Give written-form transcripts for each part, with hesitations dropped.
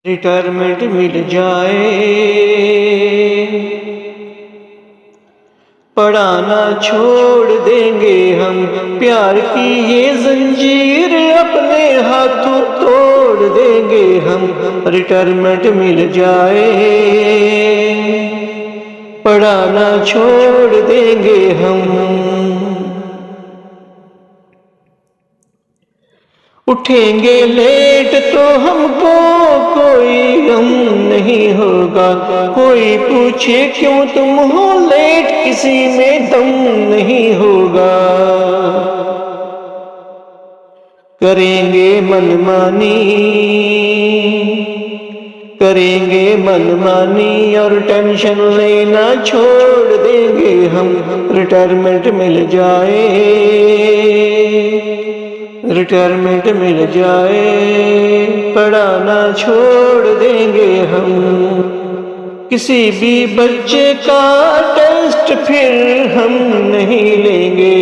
Retirement मिल जाए, पढ़ाना छोड़ देंगे हम, प्यार की ये जंजीर अपने हाथों तोड़ देंगे हम। रिटायरमेंट मिल जाए, पढ़ाना छोड़ देंगे हम। उठेंगे लेट तो हमको कोई गम नहीं होगा, कोई पूछे क्यों तुम हो लेट, किसी में दम नहीं होगा। करेंगे मनमानी, करेंगे मनमानी और टेंशन लेना छोड़ देंगे हम। रिटायरमेंट मिल जाए, रिटायरमेंट मिल जाए, पढ़ाना छोड़ देंगे हम। किसी भी बच्चे का टेस्ट फिर हम नहीं लेंगे,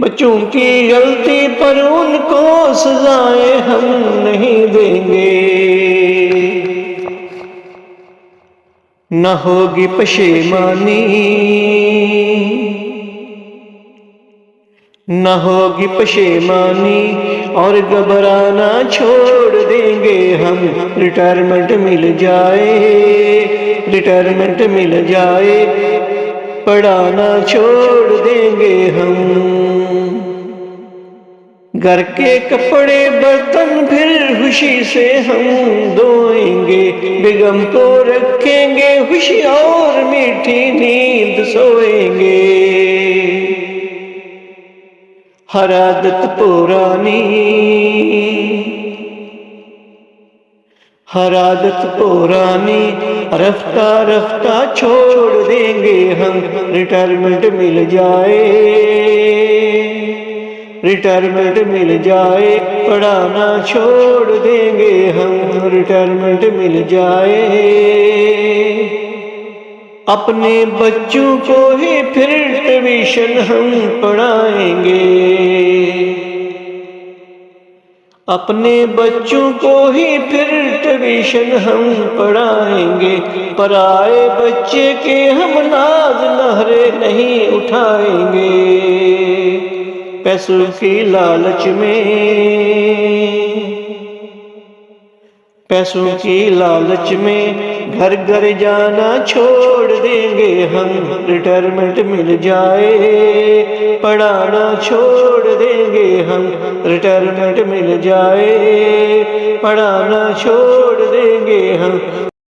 बच्चों की गलती पर उनको सजाएं हम नहीं देंगे। न होगी पशेमानी, न होगी पशेमानी और घबराना छोड़ देंगे हम। रिटायरमेंट मिल जाए, रिटायरमेंट मिल जाए, पढ़ाना छोड़ देंगे हम। घर के कपड़े बर्तन फिर खुशी से हम धोएंगे, बेगम को रखेंगे खुशी और मीठी नींद सोएंगे। हर आदत पुरानी, हर आदत पुरानी रफ्ता रफ्ता छोड़ देंगे हम। रिटायरमेंट मिल जाए, रिटायरमेंट मिल जाए, पढ़ाना छोड़ देंगे हम। रिटायरमेंट मिल जाए, अपने बच्चों को ही फिर ट्यूशन हम पढ़ाएंगे, अपने बच्चों को ही फिर ट्यूशन हम पढ़ाएंगे। पराए बच्चे के हम नाज नहरे नहीं उठाएंगे, पैसों की लालच में, पैसों की लालच में घर घर जाना छोड़ देंगे हम। रिटायरमेंट मिल जाए, पढ़ाना छोड़ देंगे हम। रिटायरमेंट मिल जाए, पढ़ाना छोड़ देंगे हम।